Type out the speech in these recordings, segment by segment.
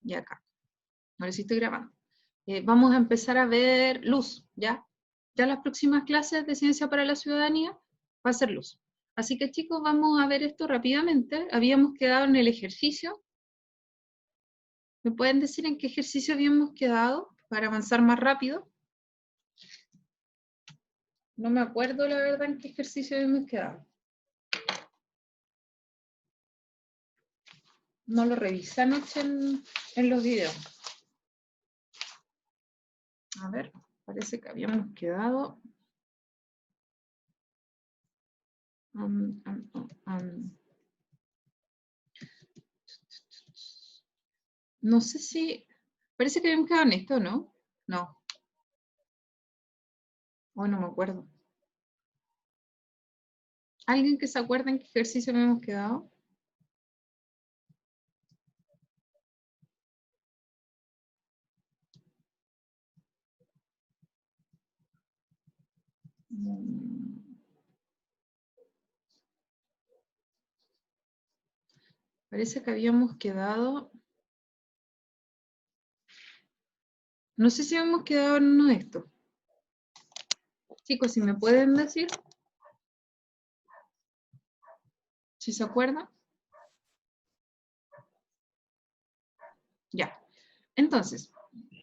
Y acá. Ahora sí estoy grabando. Vamos a empezar a ver luz, ¿ya? Ya las próximas clases de Ciencia para la Ciudadanía va a ser luz. Así que chicos, vamos a ver esto rápidamente. Habíamos quedado en el ejercicio. ¿Me pueden decir en qué ejercicio habíamos quedado para avanzar más rápido? No me acuerdo la verdad en qué ejercicio habíamos quedado. No lo revisé anoche en los videos. A ver, parece que habíamos quedado... No sé si... Parece que habíamos quedado en esto, ¿no? No. Oh, no me acuerdo. ¿Alguien que se acuerda en qué ejercicio habíamos quedado? Parece que habíamos quedado... No sé si habíamos quedado en uno de estos. Chicos, si me pueden decir. ¿Si se acuerdan? Ya. Entonces,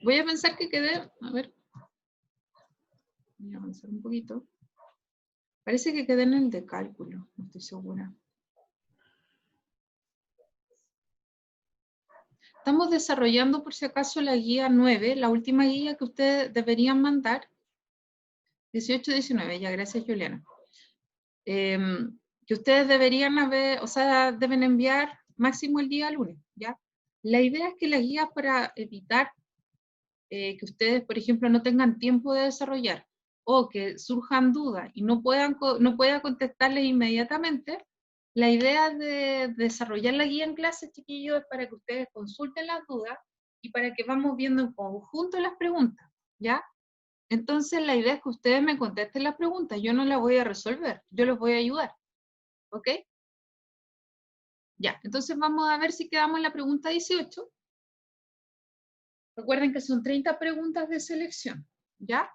voy a pensar que quedé... A ver. Voy a avanzar un poquito. Parece que quedé en el de cálculo. No estoy segura. Estamos desarrollando, por si acaso, la guía 9, la última guía que ustedes deberían mandar. 18-19, ya, gracias, Juliana. Que ustedes deberían haber, o sea, deben enviar máximo el día lunes, ¿ya? La idea es que las guías para evitar que ustedes, por ejemplo, no tengan tiempo de desarrollar o que surjan dudas y no pueda contestarles inmediatamente, la idea de desarrollar la guía en clase, chiquillos, es para que ustedes consulten las dudas y para que vamos viendo en conjunto las preguntas, ¿ya? Entonces la idea es que ustedes me contesten las preguntas, yo no las voy a resolver, yo los voy a ayudar, ¿ok? Ya, entonces vamos a ver si quedamos en la pregunta 18. Recuerden que son 30 preguntas de selección, ¿ya?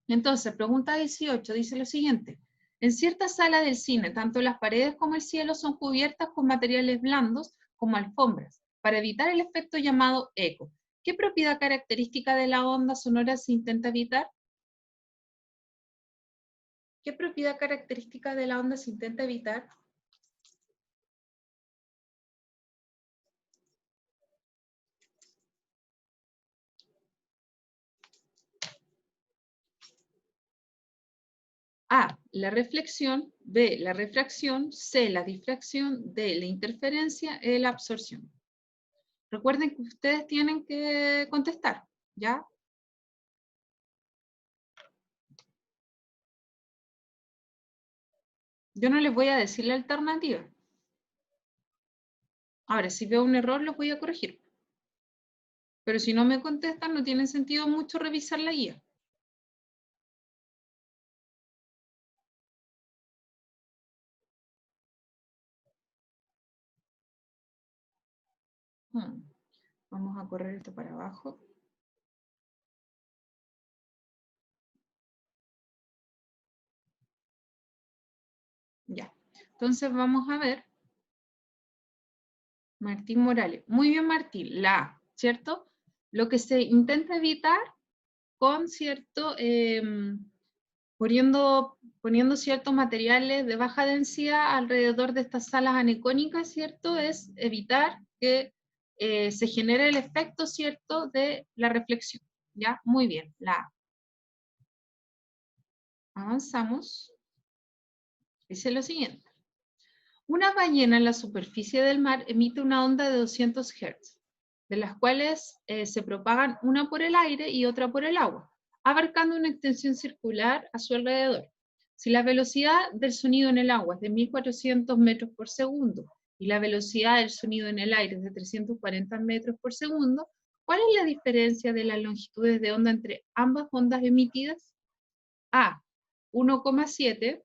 Entonces, pregunta 18 dice lo siguiente. En cierta sala del cine, tanto las paredes como el cielo son cubiertas con materiales blandos como alfombras, para evitar el efecto llamado eco. ¿Qué propiedad característica de la onda sonora se intenta evitar? ¿Qué propiedad característica de la onda se intenta evitar? A, la reflexión, B, la refracción, C, la difracción, D, la interferencia, E, la absorción. Recuerden que ustedes tienen que contestar, ¿ya? Yo no les voy a decir la alternativa. Ahora, si veo un error, los voy a corregir. Pero si no me contestan, no tiene sentido mucho revisar la guía. Vamos a correr esto para abajo. Ya. Entonces vamos a ver. Martín Morales. Muy bien, Martín. La A, ¿cierto? Lo que se intenta evitar con cierto, poniendo ciertos materiales de baja densidad alrededor de estas salas anecónicas, ¿cierto? Es evitar que se genere el efecto, ¿cierto?, de la reflexión. ¿Ya? Muy bien, la A. Avanzamos. Dice lo siguiente. Una ballena en la superficie del mar emite una onda de 200 Hz, de las cuales se propagan una por el aire y otra por el agua, abarcando una extensión circular a su alrededor. Si la velocidad del sonido en el agua es de 1400 metros por segundo y la velocidad del sonido en el aire es de 340 metros por segundo, ¿cuál es la diferencia de las longitudes de onda entre ambas ondas emitidas? A, 1,7,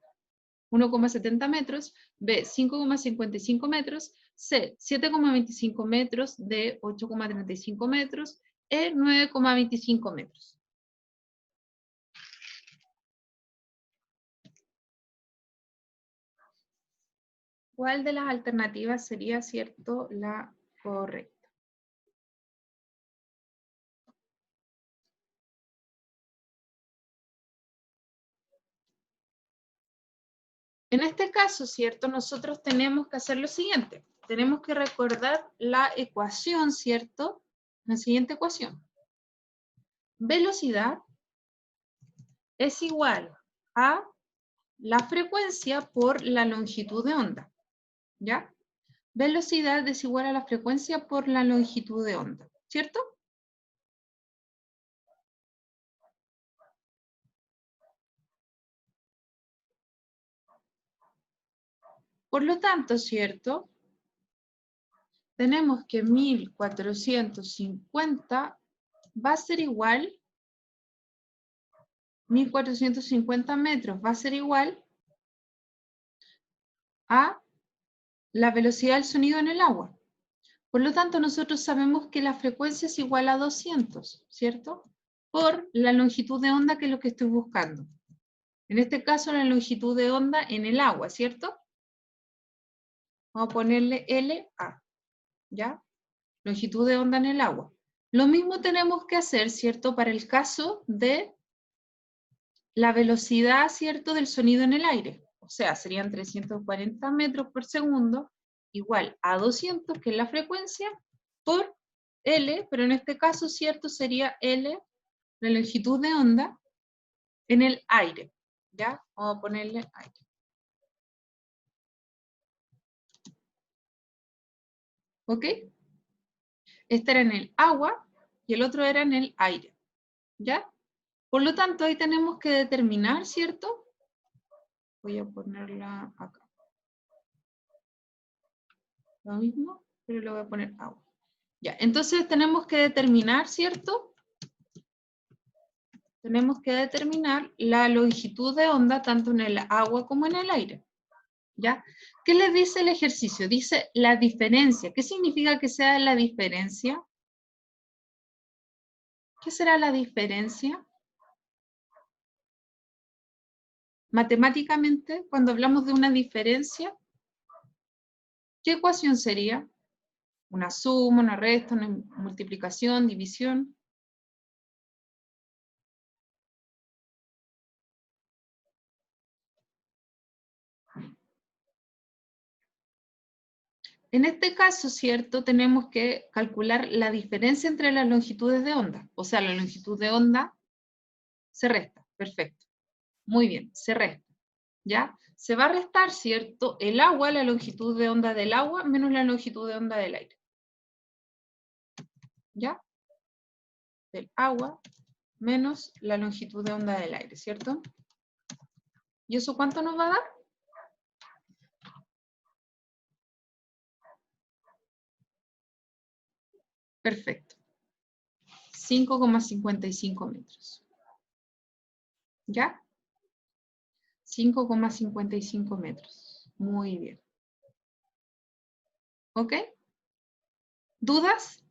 1,70 metros, B, 5,55 metros, C, 7,25 metros, D, 8,35 metros, E, 9,25 metros. ¿Cuál de las alternativas sería, cierto, la correcta? En este caso, ¿cierto? Nosotros tenemos que hacer lo siguiente. Tenemos que recordar la ecuación, ¿cierto? La siguiente ecuación. Velocidad es igual a la frecuencia por la longitud de onda, ¿ya? Velocidad es igual a la frecuencia por la longitud de onda, ¿cierto? Por lo tanto, ¿cierto? Tenemos que 1450 va a ser igual, 1450 metros va a ser igual a la velocidad del sonido en el agua. Por lo tanto, nosotros sabemos que la frecuencia es igual a 200, ¿cierto? Por la longitud de onda, que es lo que estoy buscando. En este caso, la longitud de onda en el agua, ¿cierto? Vamos a ponerle LA, ¿ya? Longitud de onda en el agua. Lo mismo tenemos que hacer, ¿cierto? Para el caso de la velocidad, ¿cierto? Del sonido en el aire. O sea, serían 340 metros por segundo, igual a 200, que es la frecuencia, por L, pero en este caso, ¿cierto? Sería L, la longitud de onda, en el aire. ¿Ya? Vamos a ponerle aire. ¿Ok? Este era en el agua y el otro era en el aire. ¿Ya? Por lo tanto, ahí tenemos que determinar, ¿cierto? Voy a ponerla acá. Lo mismo, pero le voy a poner agua. Ya, entonces tenemos que determinar, ¿cierto? Tenemos que determinar la longitud de onda tanto en el agua como en el aire. ¿Ya? ¿Qué les dice el ejercicio? Dice la diferencia. ¿Qué significa que sea la diferencia? ¿Qué será la diferencia? Matemáticamente, cuando hablamos de una diferencia, ¿qué ecuación sería? Una suma, una resta, una multiplicación, división. En este caso, ¿cierto? Tenemos que calcular la diferencia entre las longitudes de onda. O sea, la longitud de onda se resta. Perfecto. Muy bien, se resta. ¿Ya? Se va a restar, ¿cierto? El agua, la longitud de onda del agua, menos la longitud de onda del aire. ¿Ya? Del agua menos la longitud de onda del aire, ¿cierto? ¿Y eso cuánto nos va a dar? Perfecto. 5,55 metros. ¿Ya? 5,55 metros. Muy bien. ¿Ok? ¿Dudas?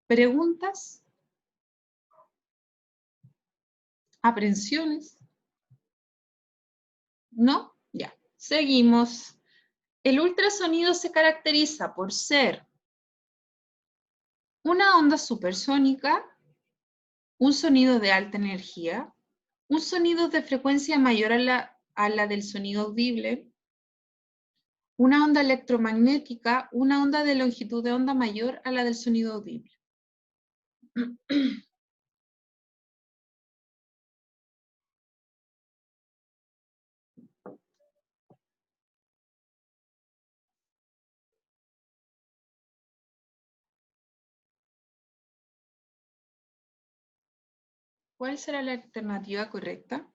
¿Preguntas? ¿Aprensiones? ¿No? Ya. Seguimos. El ultrasonido se caracteriza por ser una onda supersónica, un sonido de alta energía, un sonido de frecuencia mayor a la del sonido audible, una onda electromagnética, una onda de longitud de onda mayor a la del sonido audible. ¿Cuál será la alternativa correcta?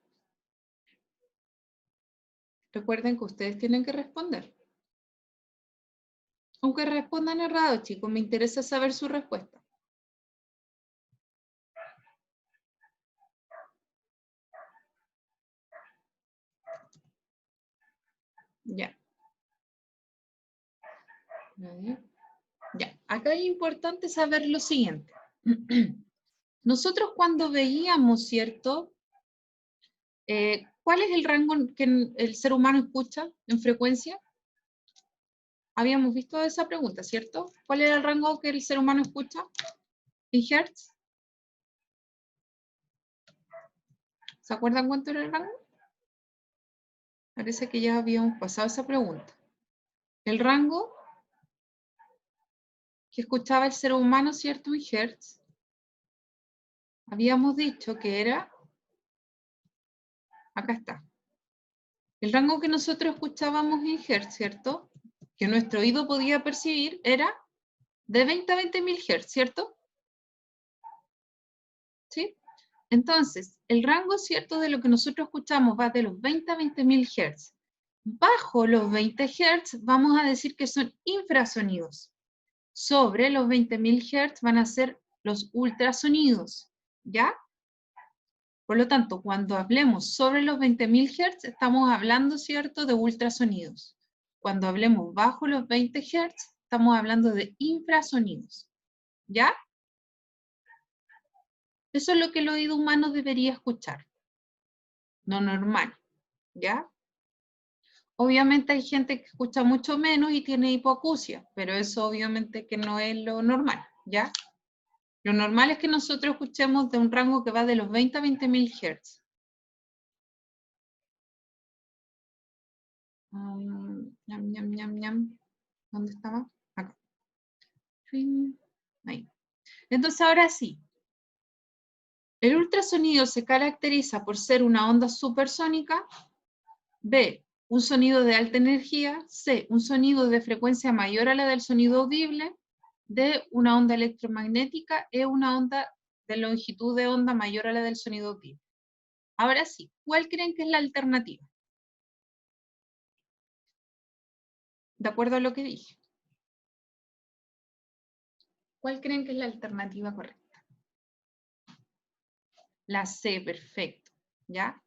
Recuerden que ustedes tienen que responder. Aunque respondan errado, chicos, me interesa saber su respuesta. Ya. Ya, acá es importante saber lo siguiente. Nosotros cuando veíamos, ¿cierto? ¿Cuál es el rango que el ser humano escucha en frecuencia? Habíamos visto esa pregunta, ¿cierto? ¿Cuál era el rango que el ser humano escucha en Hertz? ¿Se acuerdan cuánto era el rango? Parece que ya habíamos pasado esa pregunta. El rango que escuchaba el ser humano, ¿cierto? En Hertz. Habíamos dicho que era, acá está. El rango que nosotros escuchábamos en Hertz, ¿cierto? Que nuestro oído podía percibir era de 20 a 20.000 Hz, ¿cierto? ¿Sí? Entonces, el rango, ¿cierto? De lo que nosotros escuchamos va de los 20 a 20.000 Hz. Bajo los 20 Hz vamos a decir que son infrasonidos. Sobre los 20.000 Hz van a ser los ultrasonidos, ¿ya? Por lo tanto, cuando hablemos sobre los 20.000 Hz, estamos hablando, ¿cierto?, de ultrasonidos. Cuando hablemos bajo los 20 Hz, estamos hablando de infrasonidos, ¿ya? Eso es lo que el oído humano debería escuchar. No normal, ¿ya? Obviamente hay gente que escucha mucho menos y tiene hipoacusia, pero eso obviamente que no es lo normal, ¿ya? Lo normal es que nosotros escuchemos de un rango que va de los 20 a 20.000 Hz. Ñam, ñam, ñam, ñam. ¿Dónde estaba? Acá. Ahí. Entonces ahora sí. El ultrasonido se caracteriza por ser una onda supersónica. B, un sonido de alta energía. C, un sonido de frecuencia mayor a la del sonido audible. D, una onda electromagnética. E, una onda de longitud de onda mayor a la del sonido audible. Ahora sí, ¿cuál creen que es la alternativa? De acuerdo a lo que dije. ¿Cuál creen que es la alternativa correcta? La C, perfecto. ¿Ya?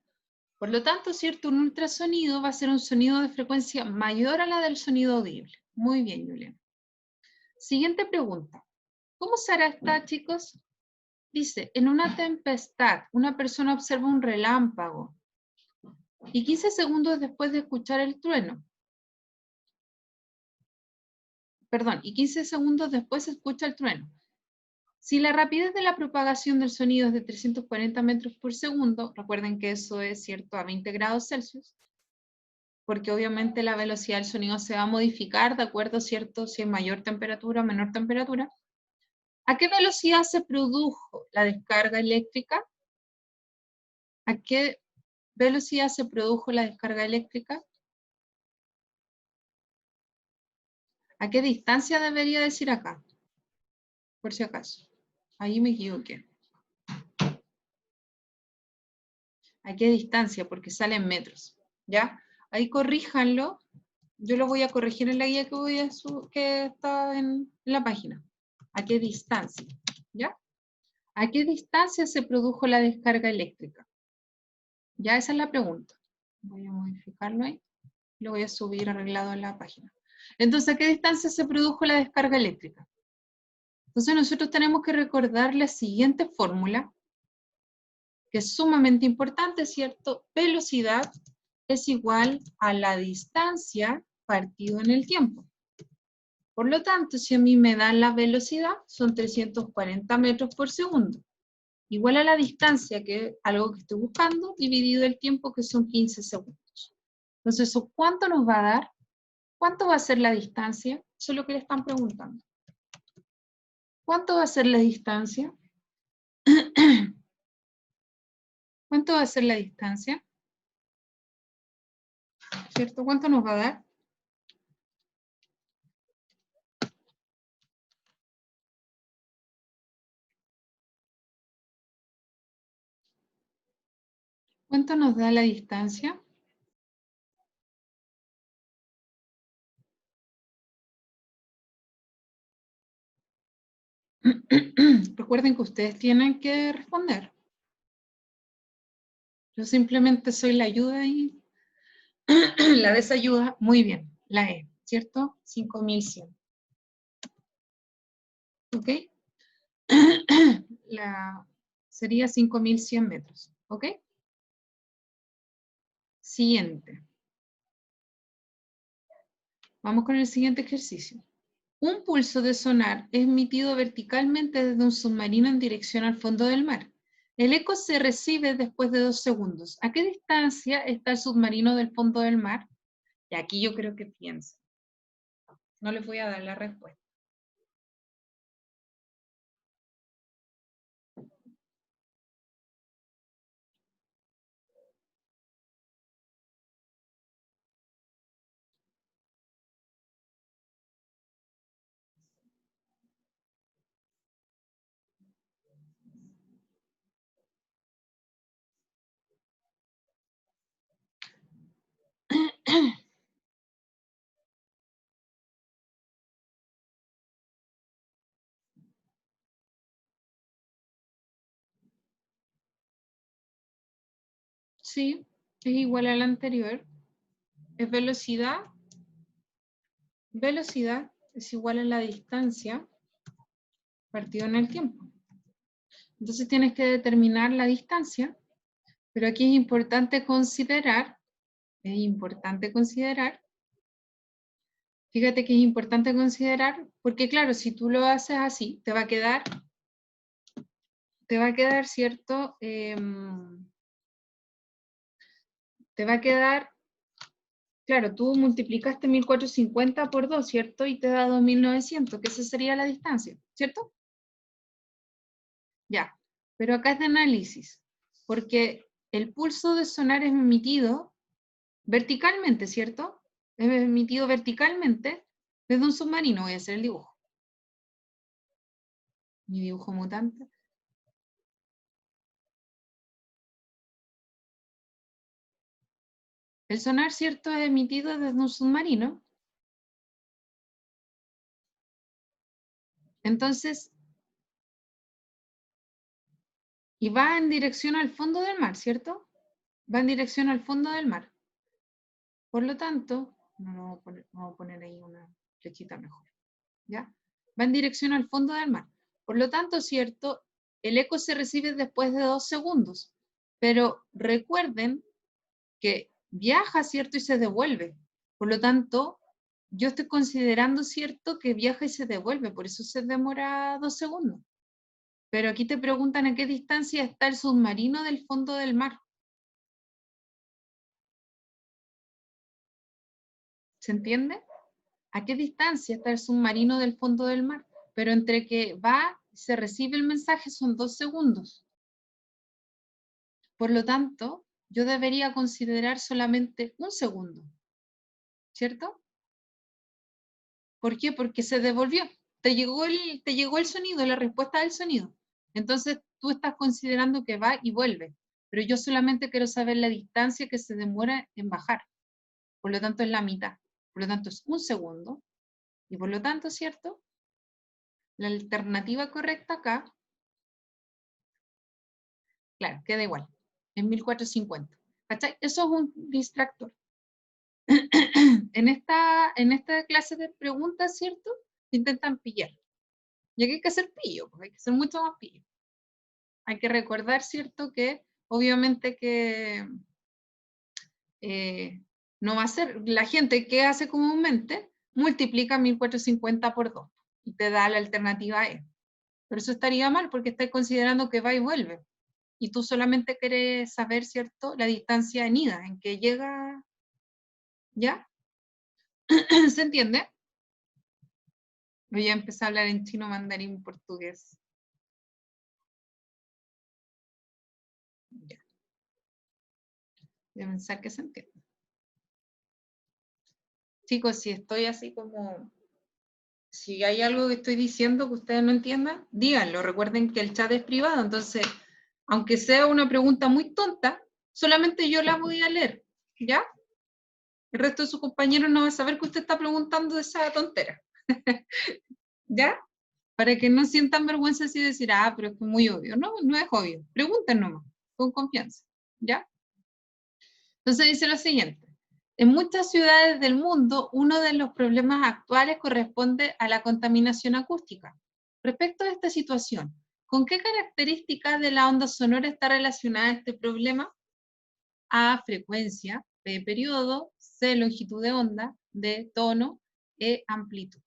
Por lo tanto, ¿cierto? Un ultrasonido va a ser un sonido de frecuencia mayor a la del sonido audible. Muy bien, Julián. Siguiente pregunta. ¿Cómo será esta, chicos? Dice, en una tempestad, una persona observa un relámpago y 15 segundos después de escuchar el trueno. Perdón, y 15 segundos después se escucha el trueno. Si la rapidez de la propagación del sonido es de 340 metros por segundo, recuerden que eso es cierto a 20 grados Celsius, porque obviamente la velocidad del sonido se va a modificar de acuerdo, cierto, si es mayor temperatura o menor temperatura. ¿A qué velocidad se produjo la descarga eléctrica? ¿A qué velocidad se produjo la descarga eléctrica? ¿A qué distancia debería decir acá? Por si acaso. Ahí me equivoqué. ¿A qué distancia? Porque sale en metros. ¿Ya? Ahí corríjanlo. Yo lo voy a corregir en la guía que está en la página. ¿A qué distancia? ¿Ya? ¿A qué distancia se produjo la descarga eléctrica? Ya esa es la pregunta. Voy a modificarlo ahí. Lo voy a subir arreglado en la página. Entonces, ¿a qué distancia se produjo la descarga eléctrica? Entonces nosotros tenemos que recordar la siguiente fórmula, que es sumamente importante, ¿cierto? Velocidad es igual a la distancia partido en el tiempo. Por lo tanto, si a mí me dan la velocidad, son 340 metros por segundo. Igual a la distancia, que es algo que estoy buscando, dividido el tiempo, que son 15 segundos. Entonces, ¿eso cuánto nos va a dar? ¿Cuánto va a ser la distancia? Eso es lo que le están preguntando. ¿Cuánto va a ser la distancia? ¿Cuánto va a ser la distancia? ¿Cierto? ¿Cuánto nos va a dar? ¿Cuánto nos da la distancia? Recuerden que ustedes tienen que responder. Yo simplemente soy la ayuda y la desayuda. Muy bien, la E, ¿cierto? 5100. ¿Ok? Sería 5.100 metros. ¿Ok? Siguiente. Vamos con el siguiente ejercicio. Un pulso de sonar es emitido verticalmente desde un submarino en dirección al fondo del mar. El eco se recibe después de 2 segundos. ¿A qué distancia está el submarino del fondo del mar? Y aquí yo creo que piensa. No les voy a dar la respuesta. Sí, es igual a la anterior. Es velocidad. Velocidad es igual a la distancia partido en el tiempo. Entonces tienes que determinar la distancia, pero aquí es importante considerar, fíjate que es importante considerar, porque claro, si tú lo haces así, te va a quedar, ¿cierto? Te va a quedar, claro, tú multiplicaste 1450 por 2, ¿cierto? Y te da 2900, que esa sería la distancia, ¿cierto? Ya, pero acá es de análisis, porque el pulso de sonar es emitido verticalmente, ¿cierto? Es emitido verticalmente desde un submarino. Voy a hacer el dibujo. Mi dibujo mutante. El sonar, ¿cierto?, es emitido desde un submarino. Entonces, y va en dirección al fondo del mar, ¿cierto? Va en dirección al fondo del mar. Por lo tanto, vamos a poner ahí una flechita mejor, ¿ya? Va en dirección al fondo del mar. Por lo tanto, ¿cierto? El eco se recibe después de 2 segundos. Pero recuerden que viaja, ¿cierto? Y se devuelve. Por lo tanto, yo estoy considerando, ¿cierto?, que viaja y se devuelve, por eso se demora 2 segundos. Pero aquí te preguntan a qué distancia está el submarino del fondo del mar. ¿Se entiende? ¿A qué distancia está el submarino del fondo del mar? Pero entre que va, se recibe el mensaje son 2 segundos. Por lo tanto, yo debería considerar solamente 1 segundo, ¿cierto? ¿Por qué? Porque se devolvió. Te llegó el sonido, la respuesta del sonido. Entonces tú estás considerando que va y vuelve. Pero yo solamente quiero saber la distancia que se demora en bajar. Por lo tanto, es la mitad. Por lo tanto, es 1 segundo. Y por lo tanto, ¿cierto? La alternativa correcta acá, claro, queda igual. En 1450. ¿Cachai? Eso es un distractor. En esta clase de preguntas, ¿cierto? Intentan pillar. Y aquí hay que hacer pillo, pues hay que ser mucho más pillo. Hay que recordar, ¿cierto?, que obviamente que no va a ser, la gente que hace comúnmente multiplica 1450 por 2 y te da la alternativa E. Pero eso estaría mal porque estás considerando que va y vuelve. Y tú solamente quieres saber, ¿cierto?, la distancia en ida, en que llega, ¿ya? ¿Se entiende? Voy a empezar a hablar en chino, mandarín, portugués. Ya. Voy a pensar que se entiende. Chicos, si estoy así como, si hay algo que estoy diciendo que ustedes no entiendan, díganlo. Recuerden que el chat es privado, entonces, aunque sea una pregunta muy tonta, solamente yo la voy a leer, ¿ya? El resto de sus compañeros no va a saber que usted está preguntando de esa tontera. ¿Ya? Para que no sientan vergüenza así de decir, ah, pero es que es muy obvio. No, no es obvio. Pregunten nomás, con confianza. ¿Ya? Entonces dice lo siguiente. En muchas ciudades del mundo, uno de los problemas actuales corresponde a la contaminación acústica. Respecto a esta situación, ¿con qué características de la onda sonora está relacionada este problema? A, frecuencia, B, periodo, C, longitud de onda, D, tono, E, amplitud.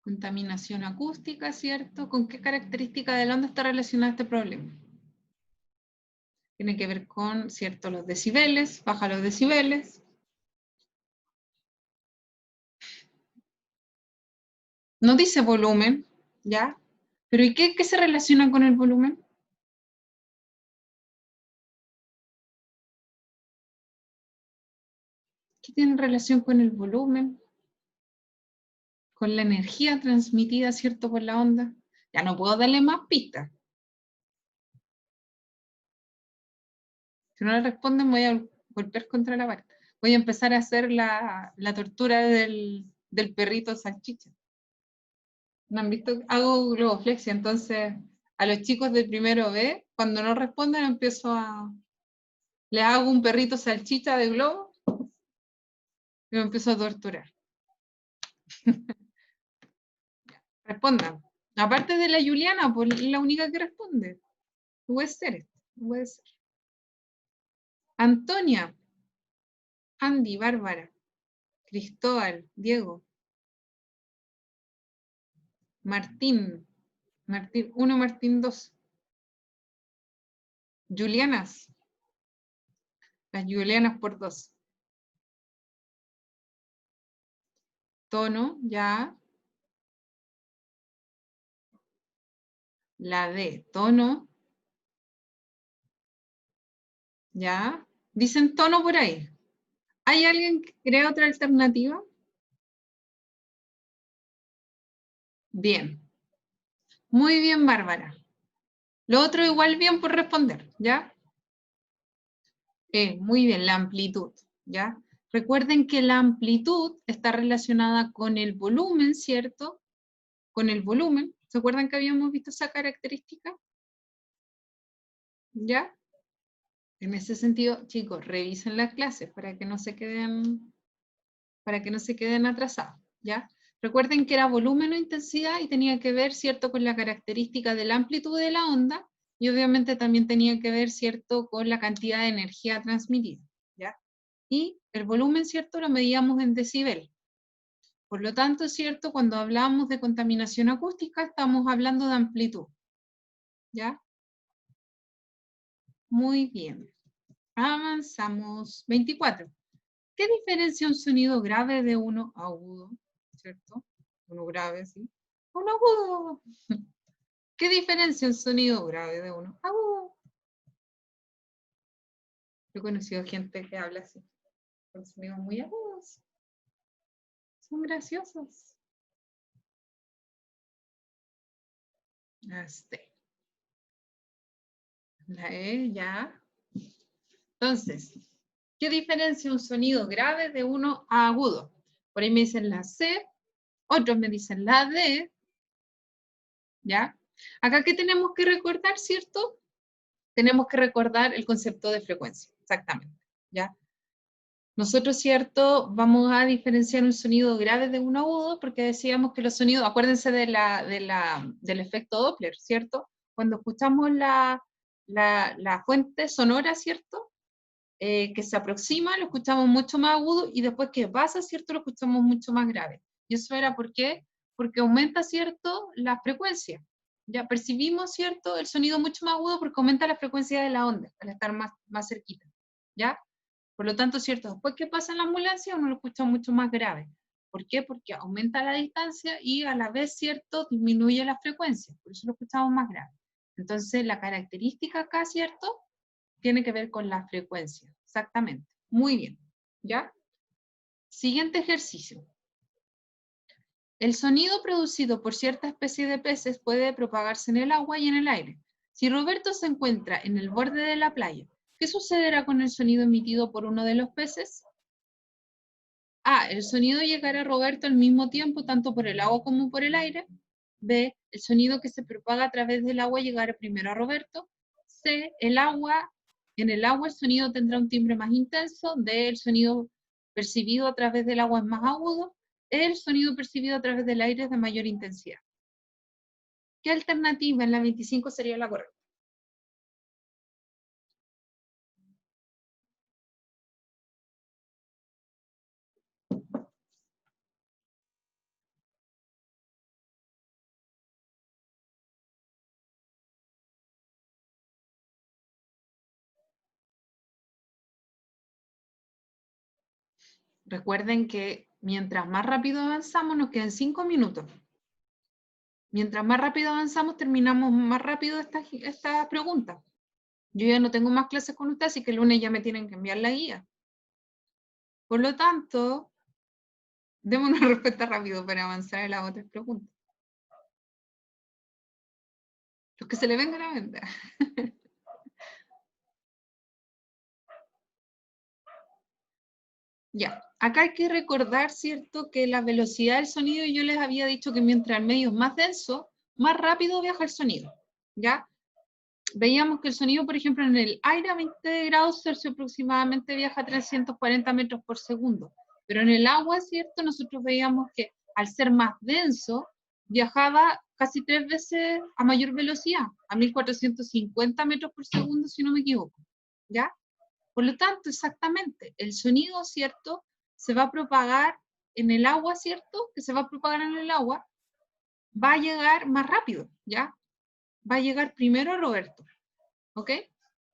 Contaminación acústica, ¿cierto? ¿Con qué característica de la onda está relacionado este problema? Tiene que ver con, ¿cierto? Los decibeles, baja los decibeles. No dice volumen, ¿ya? Pero ¿y qué se relaciona con el volumen? ¿Qué tiene relación con el volumen? Con la energía transmitida, ¿cierto? Por la onda. Ya no puedo darle más pistas. Si no le responden, voy a golpear contra la pared. Voy a empezar a hacer la tortura del perrito salchicha. ¿No han visto? Hago globoflexia, entonces a los chicos de primero B, cuando no responden, empiezo a... Les hago un perrito salchicha de globo y me empiezo a torturar. Respondan. Aparte de la Juliana, pues es la única que responde. No puede ser esto, no puede ser. Antonia, Andy, Bárbara, Cristóbal, Diego, Martín, Martín 1, Martín 2. Julianas, las Julianas por 2. Tono, ya. La D, tono. Ya. Dicen tono por ahí. ¿Hay alguien que crea otra alternativa? Bien. Muy bien, Bárbara. Lo otro igual bien por responder, ¿ya? Muy bien, la amplitud, ¿ya? Recuerden que la amplitud está relacionada con el volumen, ¿cierto? Con el volumen. ¿Se acuerdan que habíamos visto esa característica? ¿Ya? En ese sentido, chicos, revisen las clases para que no se queden atrasados, ¿ya? Recuerden que era volumen o intensidad y tenía que ver, ¿cierto?, con la característica de la amplitud de la onda y obviamente también tenía que ver, ¿cierto?, con la cantidad de energía transmitida, ¿ya? Y el volumen, ¿cierto?, lo medíamos en decibel. Por lo tanto, ¿cierto?, cuando hablamos de contaminación acústica estamos hablando de amplitud, ¿ya? Muy bien. Avanzamos. 24. ¿Qué diferencia un sonido grave de uno agudo? ¿Cierto? Uno grave, ¿sí? Uno agudo. ¿Qué diferencia un sonido grave de uno agudo? Yo he conocido gente que habla así, con sonidos muy agudos. Son graciosos. La E, ya. Entonces, ¿qué diferencia un sonido grave de uno agudo? Por ahí me dicen la C, otros me dicen la D, ¿ya? Acá, ¿qué tenemos que recordar, cierto? Tenemos que recordar el concepto de frecuencia, exactamente, ¿ya? Nosotros, cierto, vamos a diferenciar un sonido grave de uno agudo porque decíamos que los sonidos, acuérdense del efecto Doppler, ¿cierto? Cuando escuchamos la fuente sonora, ¿cierto? Que se aproxima, lo escuchamos mucho más agudo y después que pasa, ¿cierto? Lo escuchamos mucho más grave. Y eso era ¿por qué? Porque aumenta, ¿cierto? La frecuencia. Ya percibimos, ¿cierto? El sonido mucho más agudo porque aumenta la frecuencia de la onda al estar más cerquita. ¿Ya? Por lo tanto, ¿cierto? Después que pasa en la ambulancia uno lo escucha mucho más grave. ¿Por qué? Porque aumenta la distancia y a la vez, ¿cierto? Disminuye la frecuencia. Por eso lo escuchamos más grave. Entonces, la característica acá, ¿cierto? Tiene que ver con la frecuencia. Exactamente. Muy bien. ¿Ya? Siguiente ejercicio. El sonido producido por cierta especie de peces puede propagarse en el agua y en el aire. Si Roberto se encuentra en el borde de la playa, ¿qué sucederá con el sonido emitido por uno de los peces? A. El sonido llegará a Roberto al mismo tiempo, tanto por el agua como por el aire. B. El sonido que se propaga a través del agua llegará primero a Roberto. C. En el agua el sonido tendrá un timbre más intenso. D. El sonido percibido a través del agua es más agudo, el sonido percibido a través del aire es de mayor intensidad. ¿Qué alternativa en la 25 sería la correcta? Recuerden que mientras más rápido avanzamos, nos quedan 5 minutos. Mientras más rápido avanzamos, terminamos más rápido esta pregunta. Yo ya no tengo más clases con ustedes, así que el lunes ya me tienen que enviar la guía. Por lo tanto, demos una respuesta rápido para avanzar en las otras preguntas. Los que se le vengan a vender. Ya, acá hay que recordar, ¿cierto?, que la velocidad del sonido, yo les había dicho que mientras el medio es más denso, más rápido viaja el sonido, ¿ya? Veíamos que el sonido, por ejemplo, en el aire a 20 grados Celsius aproximadamente viaja a 340 metros por segundo, pero en el agua, ¿cierto?, nosotros veíamos que al ser más denso, viajaba casi 3 veces a mayor velocidad, a 1450 metros por segundo, si no me equivoco, ¿ya? Por lo tanto, exactamente, el sonido, ¿cierto?, se va a propagar en el agua, ¿cierto?, que se va a propagar en el agua, va a llegar más rápido, ¿ya? Va a llegar primero a Roberto, ¿ok?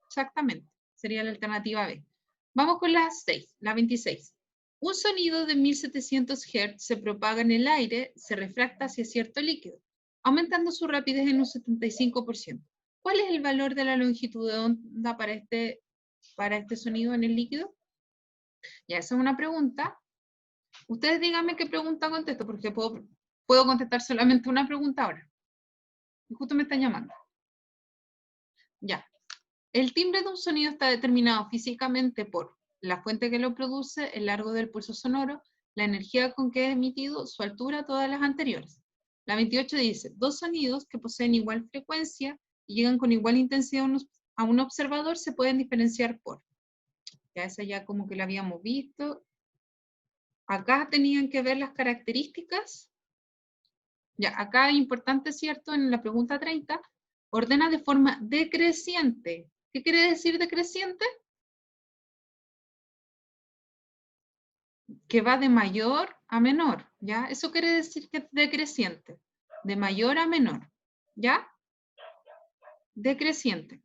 Exactamente, sería la alternativa B. Vamos con la 6, la 26. Un sonido de 1700 Hz se propaga en el aire, se refracta hacia cierto líquido, aumentando su rapidez en un 75%. ¿Cuál es el valor de la longitud de onda para este sonido en el líquido? Ya, esa es una pregunta. Ustedes díganme qué pregunta contesto, porque puedo contestar solamente una pregunta ahora. Y justo me están llamando. Ya. El timbre de un sonido está determinado físicamente por la fuente que lo produce, el largo del pulso sonoro, la energía con que es emitido, su altura, todas las anteriores. La 28 dice, dos sonidos que poseen igual frecuencia y llegan con igual intensidad a un observador se pueden diferenciar por. Ya esa ya como que la habíamos visto. Acá tenían que ver las características. Ya, acá es importante, ¿cierto? En la pregunta 30, ordena de forma decreciente. ¿Qué quiere decir decreciente? Que va de mayor a menor, ¿ya? Eso quiere decir que es decreciente, de mayor a menor, ¿ya? Decreciente.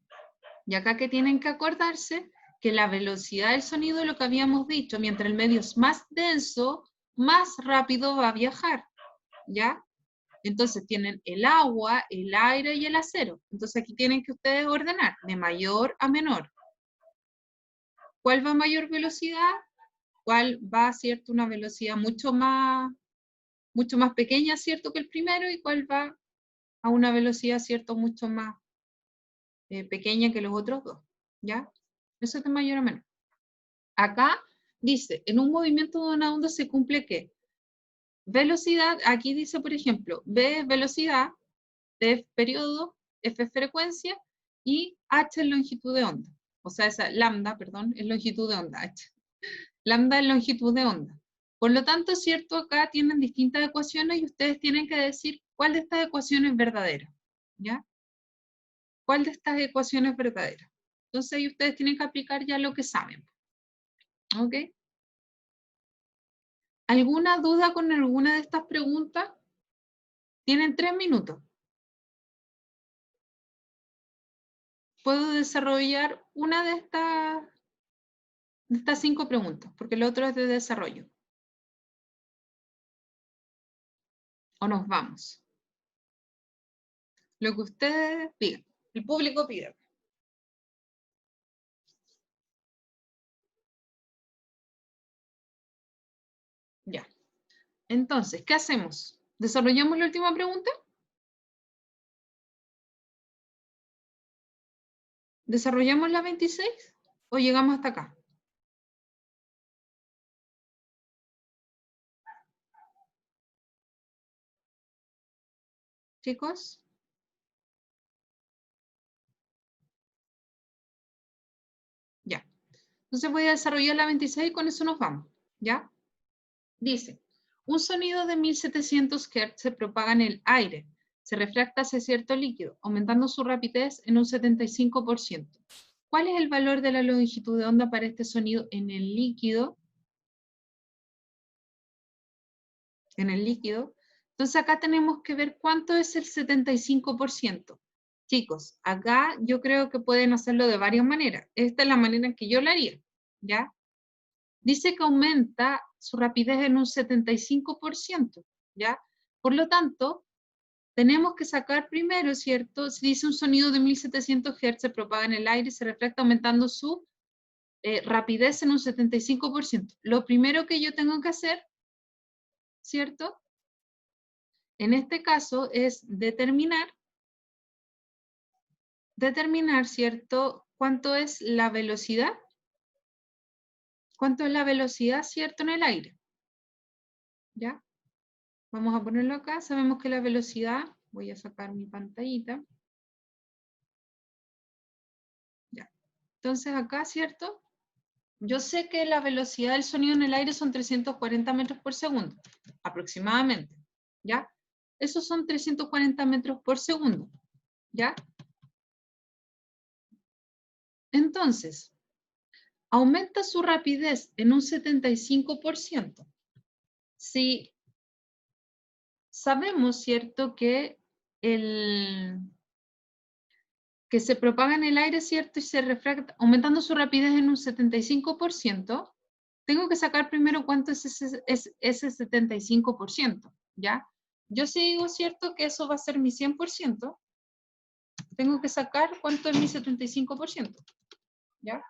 Y acá que tienen que acordarse que la velocidad del sonido, lo que habíamos dicho, mientras el medio es más denso, más rápido va a viajar, ¿ya? Entonces tienen el agua, el aire y el acero. Entonces aquí tienen que ustedes ordenar de mayor a menor. ¿Cuál va a mayor velocidad? ¿Cuál va a, cierto, una velocidad mucho más pequeña, cierto, que el primero? ¿Y cuál va a una velocidad, cierto, mucho más pequeña que los otros dos? ¿Ya? Eso es de mayor a menor. Acá dice, en un movimiento de una onda se cumple ¿qué? Velocidad, aquí dice, por ejemplo, V es velocidad, T es periodo, F es frecuencia y H es longitud de onda. O sea, esa lambda, perdón, es longitud de onda, H. Lambda es longitud de onda. Por lo tanto, es cierto, acá tienen distintas ecuaciones y ustedes tienen que decir cuál de estas ecuaciones es verdadera. ¿Ya? ¿Cuál de estas ecuaciones es verdadera? Entonces ahí ustedes tienen que aplicar ya lo que saben. ¿Ok? ¿Alguna duda con alguna de estas preguntas? Tienen 3 minutos. Puedo desarrollar una de estas 5 preguntas, porque el otro es de desarrollo. O nos vamos. Lo que ustedes pidan. El público pide. Ya. Entonces, ¿qué hacemos? ¿Desarrollamos la última pregunta? ¿Desarrollamos la 26 o llegamos hasta acá? Chicos. Ya. Entonces voy a desarrollar la 26 y con eso nos vamos. ¿Ya? Dice, un sonido de 1700 Hz se propaga en el aire, se refracta hacia cierto líquido, aumentando su rapidez en un 75%. ¿Cuál es el valor de la longitud de onda para este sonido en el líquido? En el líquido. Entonces acá tenemos que ver cuánto es el 75%. Chicos, acá yo creo que pueden hacerlo de varias maneras. Esta es la manera en que yo lo haría, ¿ya? Dice que aumenta su rapidez en un 75%, ¿ya? Por lo tanto, tenemos que sacar primero, ¿cierto? Si dice un sonido de 1700 Hz se propaga en el aire y se refracta aumentando su rapidez en un 75%. Lo primero que yo tengo que hacer, ¿cierto? En este caso es determinar, ¿cierto? ¿Cuánto es la velocidad? ¿Cuánto es la velocidad, cierto, en el aire? ¿Ya? Vamos a ponerlo acá. Sabemos que la velocidad, voy a sacar mi pantallita. Ya. Entonces acá, ¿cierto? Yo sé que la velocidad del sonido en el aire son 340 metros por segundo, aproximadamente. ¿Ya? Esos son 340 metros por segundo. ¿Ya? Entonces, aumenta su rapidez en un 75%. Si sabemos, ¿cierto?, que se propaga en el aire, ¿cierto?, y se refracta, aumentando su rapidez en un 75%, tengo que sacar primero cuánto es ese 75%, ¿ya? Yo sí digo, ¿cierto?, que eso va a ser mi 100%, tengo que sacar cuánto es mi 75%, ¿ya?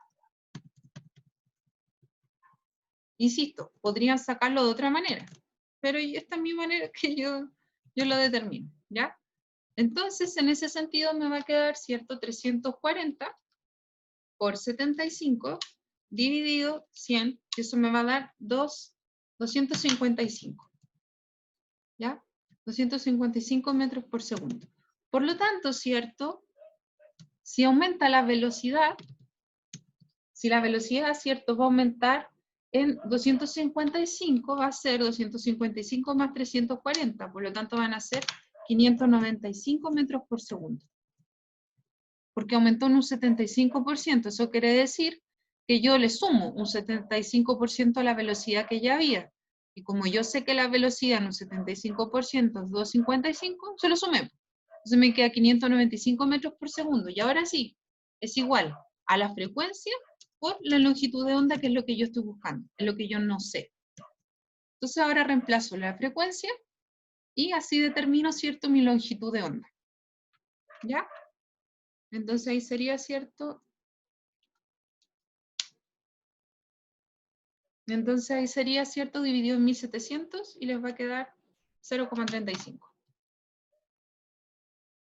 Insisto, podrían sacarlo de otra manera, pero esta es mi manera que yo lo determino, ¿ya? Entonces, en ese sentido me va a quedar, ¿cierto?, 340 por 75 dividido 100, que eso me va a dar 255, ¿ya? 255 metros por segundo. Por lo tanto, ¿cierto? Si aumenta la velocidad, si la velocidad, ¿cierto?, va a aumentar en 255, va a ser 255 más 340, por lo tanto van a ser 595 metros por segundo. Porque aumentó en un 75%, eso quiere decir que yo le sumo un 75% a la velocidad que ya había. Y como yo sé que la velocidad en un 75% es 255, se lo sumé. Entonces me queda 595 metros por segundo. Y ahora sí, es igual a la frecuencia por la longitud de onda, que es lo que yo estoy buscando, es lo que yo no sé. Entonces ahora reemplazo la frecuencia y así determino, ¿cierto?, mi longitud de onda. ¿Ya? Entonces ahí sería, ¿cierto? Entonces ahí sería, ¿cierto?, dividido en 1700 y les va a quedar 0,35.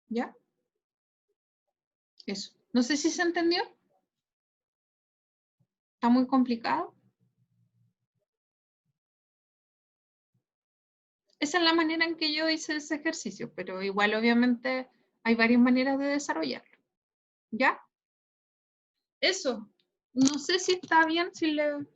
¿Ya? Eso. No sé si se entendió. ¿Está muy complicado? Esa es la manera en que yo hice ese ejercicio, pero igual obviamente hay varias maneras de desarrollarlo. ¿Ya? Eso. No sé si está bien, si le